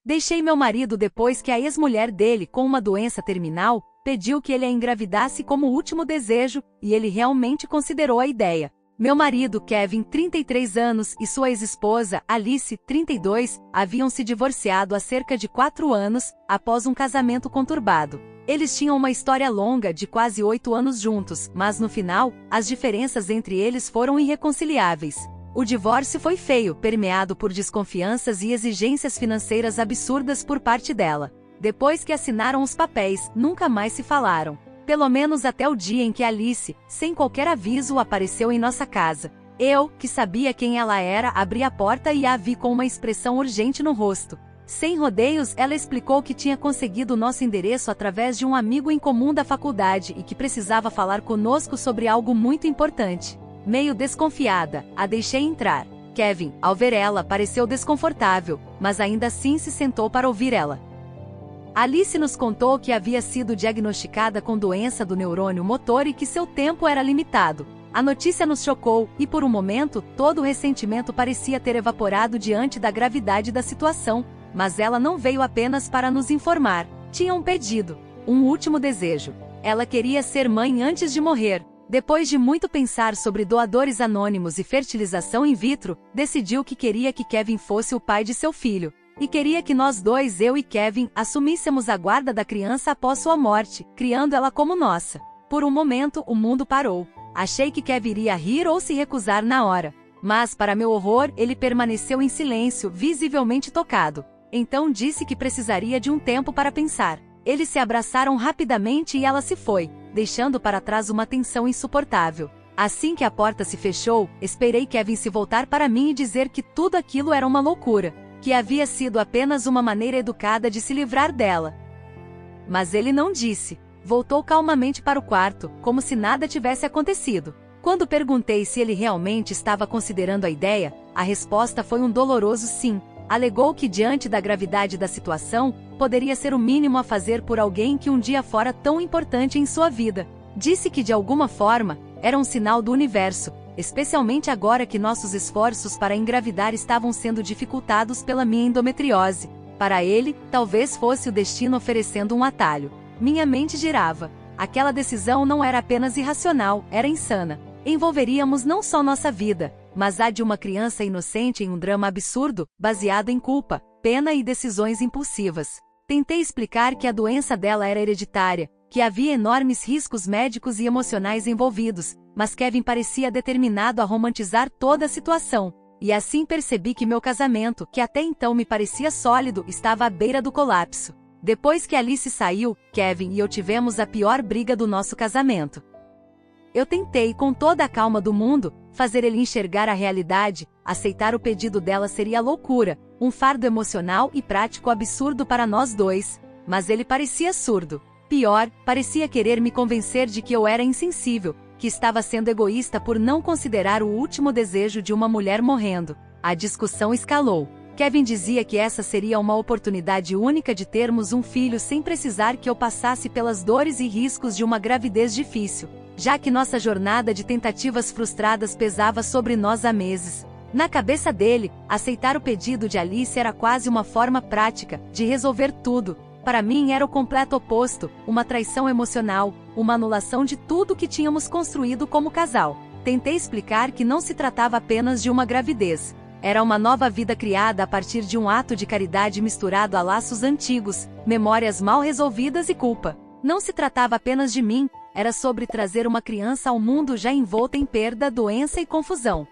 Deixei meu marido depois que a ex-mulher dele, com uma doença terminal, pediu que ele a engravidasse como último desejo, e ele realmente considerou a ideia. Meu marido, Kevin, 33 anos, e sua ex-esposa, Alice, 32, haviam se divorciado há cerca de 4 anos, após um casamento conturbado. Eles tinham uma história longa de quase 8 anos juntos, mas no final, as diferenças entre eles foram irreconciliáveis. O divórcio foi feio, permeado por desconfianças e exigências financeiras absurdas por parte dela. Depois que assinaram os papéis, nunca mais se falaram. Pelo menos até o dia em que Alice, sem qualquer aviso, apareceu em nossa casa. Eu, que sabia quem ela era, abri a porta e a vi com uma expressão urgente no rosto. Sem rodeios, ela explicou que tinha conseguido nosso endereço através de um amigo em comum da faculdade e que precisava falar conosco sobre algo muito importante. Meio desconfiada, a deixei entrar. Kevin, ao ver ela, pareceu desconfortável, mas ainda assim se sentou para ouvir ela. Alice nos contou que havia sido diagnosticada com doença do neurônio motor e que seu tempo era limitado. A notícia nos chocou, e por um momento, todo o ressentimento parecia ter evaporado diante da gravidade da situação, mas ela não veio apenas para nos informar. Tinha um pedido, um último desejo. Ela queria ser mãe antes de morrer. Depois de muito pensar sobre doadores anônimos e fertilização in vitro, decidiu que queria que Kevin fosse o pai de seu filho. E queria que nós dois, eu e Kevin, assumíssemos a guarda da criança após sua morte, criando ela como nossa. Por um momento, o mundo parou. Achei que Kevin iria rir ou se recusar na hora. Mas, para meu horror, ele permaneceu em silêncio, visivelmente tocado. Então disse que precisaria de um tempo para pensar. Eles se abraçaram rapidamente e ela se foi, deixando para trás uma tensão insuportável. Assim que a porta se fechou, esperei Kevin se voltar para mim e dizer que tudo aquilo era uma loucura, que havia sido apenas uma maneira educada de se livrar dela. Mas ele não disse. Voltou calmamente para o quarto, como se nada tivesse acontecido. Quando perguntei se ele realmente estava considerando a ideia, a resposta foi um doloroso sim. Alegou que, diante da gravidade da situação, poderia ser o mínimo a fazer por alguém que um dia fora tão importante em sua vida. Disse que, de alguma forma, era um sinal do universo, especialmente agora que nossos esforços para engravidar estavam sendo dificultados pela minha endometriose. Para ele, talvez fosse o destino oferecendo um atalho. Minha mente girava. Aquela decisão não era apenas irracional, era insana. Envolveríamos não só nossa vida, mas a de uma criança inocente em um drama absurdo, baseado em culpa, pena e decisões impulsivas. Tentei explicar que a doença dela era hereditária, que havia enormes riscos médicos e emocionais envolvidos, mas Kevin parecia determinado a romantizar toda a situação. E assim percebi que meu casamento, que até então me parecia sólido, estava à beira do colapso. Depois que Alice saiu, Kevin e eu tivemos a pior briga do nosso casamento. Eu tentei, com toda a calma do mundo, fazer ele enxergar a realidade. Aceitar o pedido dela seria loucura, um fardo emocional e prático absurdo para nós dois. Mas ele parecia surdo. Pior, parecia querer me convencer de que eu era insensível, que estava sendo egoísta por não considerar o último desejo de uma mulher morrendo. A discussão escalou. Kevin dizia que essa seria uma oportunidade única de termos um filho sem precisar que eu passasse pelas dores e riscos de uma gravidez difícil, já que nossa jornada de tentativas frustradas pesava sobre nós há meses. Na cabeça dele, aceitar o pedido de Alice era quase uma forma prática de resolver tudo. Para mim era o completo oposto, uma traição emocional, uma anulação de tudo que tínhamos construído como casal. Tentei explicar que não se tratava apenas de uma gravidez. Era uma nova vida criada a partir de um ato de caridade misturado a laços antigos, memórias mal resolvidas e culpa. Não se tratava apenas de mim, era sobre trazer uma criança ao mundo já envolta em perda, doença e confusão.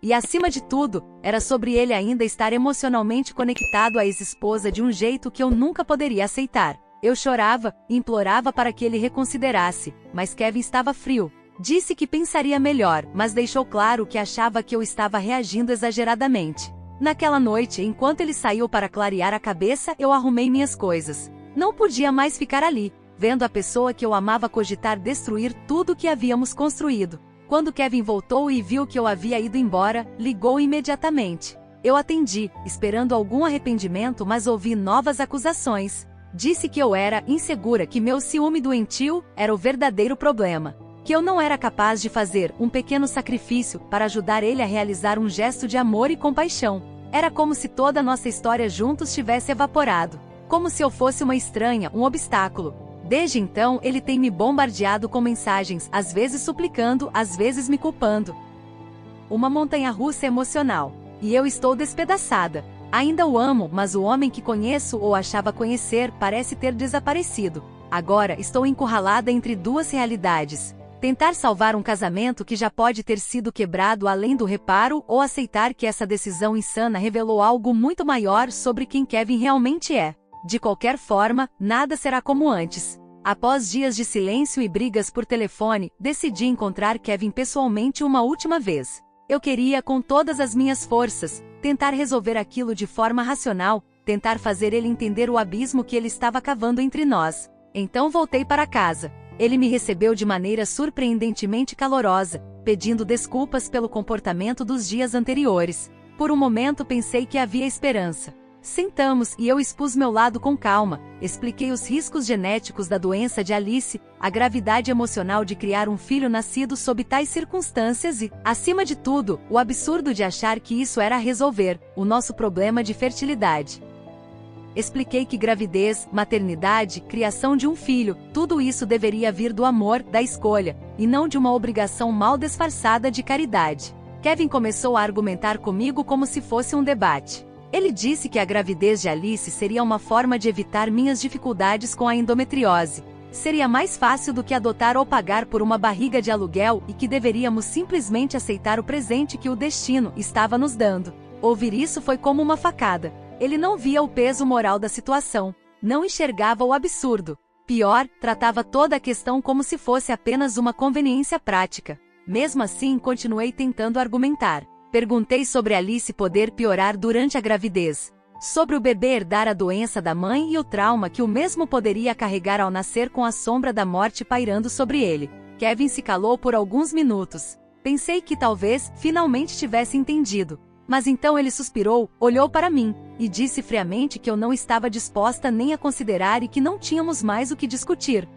E acima de tudo, era sobre ele ainda estar emocionalmente conectado à ex-esposa de um jeito que eu nunca poderia aceitar. Eu chorava, implorava para que ele reconsiderasse, mas Kevin estava frio. Disse que pensaria melhor, mas deixou claro que achava que eu estava reagindo exageradamente. Naquela noite, enquanto ele saiu para clarear a cabeça, eu arrumei minhas coisas. Não podia mais ficar ali, vendo a pessoa que eu amava cogitar destruir tudo que havíamos construído. Quando Kevin voltou e viu que eu havia ido embora, ligou imediatamente. Eu atendi, esperando algum arrependimento, mas ouvi novas acusações. Disse que eu era insegura, que meu ciúme doentio era o verdadeiro problema. Que eu não era capaz de fazer um pequeno sacrifício para ajudar ele a realizar um gesto de amor e compaixão. Era como se toda a nossa história juntos tivesse evaporado. Como se eu fosse uma estranha, um obstáculo. Desde então, ele tem me bombardeado com mensagens, às vezes suplicando, às vezes me culpando. Uma montanha-russa emocional. E eu estou despedaçada. Ainda o amo, mas o homem que conheço ou achava conhecer parece ter desaparecido. Agora estou encurralada entre duas realidades. Tentar salvar um casamento que já pode ter sido quebrado além do reparo ou aceitar que essa decisão insana revelou algo muito maior sobre quem Kevin realmente é. De qualquer forma, nada será como antes. Após dias de silêncio e brigas por telefone, decidi encontrar Kevin pessoalmente uma última vez. Eu queria, com todas as minhas forças, tentar resolver aquilo de forma racional, tentar fazer ele entender o abismo que ele estava cavando entre nós. Então voltei para casa. Ele me recebeu de maneira surpreendentemente calorosa, pedindo desculpas pelo comportamento dos dias anteriores. Por um momento pensei que havia esperança. Sentamos e eu expus meu lado com calma, expliquei os riscos genéticos da doença de Alice, a gravidade emocional de criar um filho nascido sob tais circunstâncias e, acima de tudo, o absurdo de achar que isso era resolver o nosso problema de fertilidade. Expliquei que gravidez, maternidade, criação de um filho, tudo isso deveria vir do amor, da escolha, e não de uma obrigação mal disfarçada de caridade. Kevin começou a argumentar comigo como se fosse um debate. Ele disse que a gravidez de Alice seria uma forma de evitar minhas dificuldades com a endometriose. Seria mais fácil do que adotar ou pagar por uma barriga de aluguel e que deveríamos simplesmente aceitar o presente que o destino estava nos dando. Ouvir isso foi como uma facada. Ele não via o peso moral da situação. Não enxergava o absurdo. Pior, tratava toda a questão como se fosse apenas uma conveniência prática. Mesmo assim, continuei tentando argumentar. Perguntei sobre Alice poder piorar durante a gravidez, sobre o bebê herdar a doença da mãe e o trauma que o mesmo poderia carregar ao nascer com a sombra da morte pairando sobre ele. Kevin se calou por alguns minutos. Pensei que talvez, finalmente tivesse entendido. Mas então ele suspirou, olhou para mim, e disse friamente que eu não estava disposta nem a considerar e que não tínhamos mais o que discutir.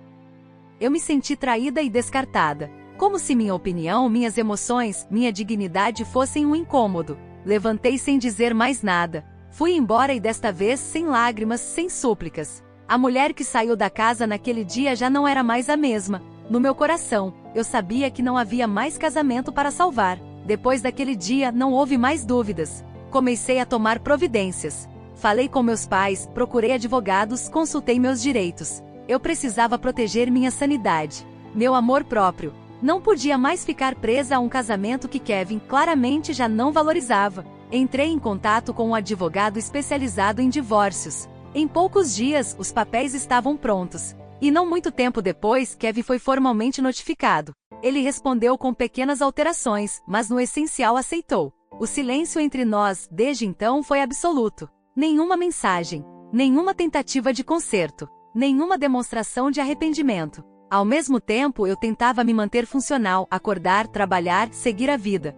Eu me senti traída e descartada. Como se minha opinião, minhas emoções, minha dignidade fossem um incômodo. Levantei sem dizer mais nada. Fui embora e desta vez sem lágrimas, sem súplicas. A mulher que saiu da casa naquele dia já não era mais a mesma. No meu coração, eu sabia que não havia mais casamento para salvar. Depois daquele dia, não houve mais dúvidas. Comecei a tomar providências. Falei com meus pais, procurei advogados, consultei meus direitos. Eu precisava proteger minha sanidade, meu amor próprio. Não podia mais ficar presa a um casamento que Kevin claramente já não valorizava. Entrei em contato com um advogado especializado em divórcios. Em poucos dias, os papéis estavam prontos. E não muito tempo depois, Kevin foi formalmente notificado. Ele respondeu com pequenas alterações, mas no essencial aceitou. O silêncio entre nós, desde então, foi absoluto. Nenhuma mensagem, nenhuma tentativa de conserto, nenhuma demonstração de arrependimento. Ao mesmo tempo, eu tentava me manter funcional, acordar, trabalhar, seguir a vida.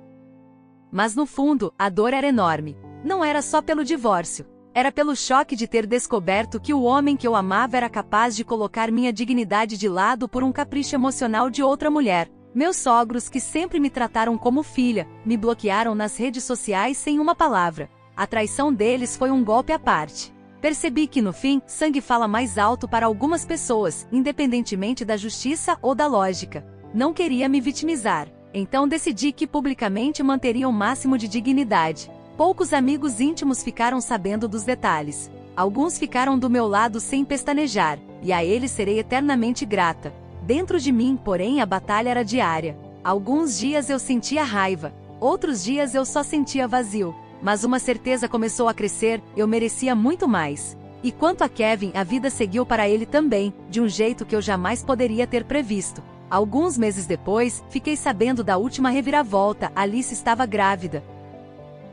Mas no fundo, a dor era enorme. Não era só pelo divórcio. Era pelo choque de ter descoberto que o homem que eu amava era capaz de colocar minha dignidade de lado por um capricho emocional de outra mulher. Meus sogros, que sempre me trataram como filha, me bloquearam nas redes sociais sem uma palavra. A traição deles foi um golpe à parte. Percebi que no fim, sangue fala mais alto para algumas pessoas, independentemente da justiça ou da lógica. Não queria me vitimizar. Então decidi que publicamente manteria o máximo de dignidade. Poucos amigos íntimos ficaram sabendo dos detalhes. Alguns ficaram do meu lado sem pestanejar, e a eles serei eternamente grata. Dentro de mim, porém, a batalha era diária. Alguns dias eu sentia raiva, outros dias eu só sentia vazio. Mas uma certeza começou a crescer, eu merecia muito mais. E quanto a Kevin, a vida seguiu para ele também, de um jeito que eu jamais poderia ter previsto. Alguns meses depois, fiquei sabendo da última reviravolta, Alice estava grávida.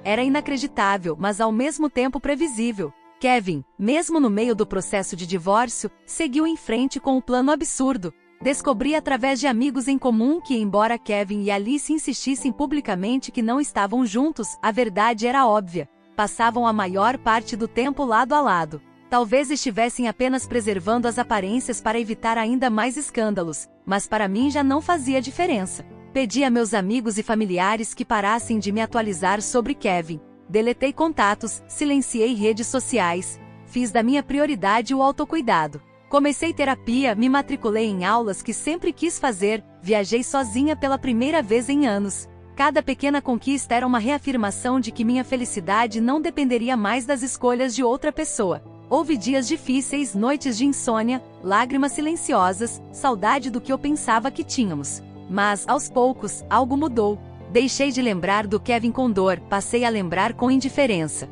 Era inacreditável, mas ao mesmo tempo previsível. Kevin, mesmo no meio do processo de divórcio, seguiu em frente com o plano absurdo. Descobri através de amigos em comum que, embora Kevin e Alice insistissem publicamente que não estavam juntos, a verdade era óbvia. Passavam a maior parte do tempo lado a lado. Talvez estivessem apenas preservando as aparências para evitar ainda mais escândalos, mas para mim já não fazia diferença. Pedi a meus amigos e familiares que parassem de me atualizar sobre Kevin. Deletei contatos, silenciei redes sociais. Fiz da minha prioridade o autocuidado. Comecei terapia, me matriculei em aulas que sempre quis fazer, viajei sozinha pela primeira vez em anos. Cada pequena conquista era uma reafirmação de que minha felicidade não dependeria mais das escolhas de outra pessoa. Houve dias difíceis, noites de insônia, lágrimas silenciosas, saudade do que eu pensava que tínhamos. Mas, aos poucos, algo mudou. Deixei de lembrar do Kevin com dor, passei a lembrar com indiferença.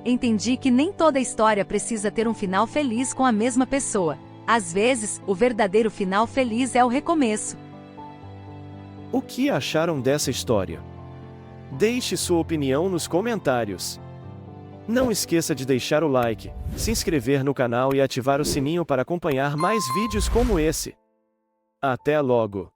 Entendi que nem toda história precisa ter um final feliz com a mesma pessoa. Às vezes, o verdadeiro final feliz é o recomeço. O que acharam dessa história? Deixe sua opinião nos comentários. Não esqueça de deixar o like, se inscrever no canal e ativar o sininho para acompanhar mais vídeos como esse. Até logo!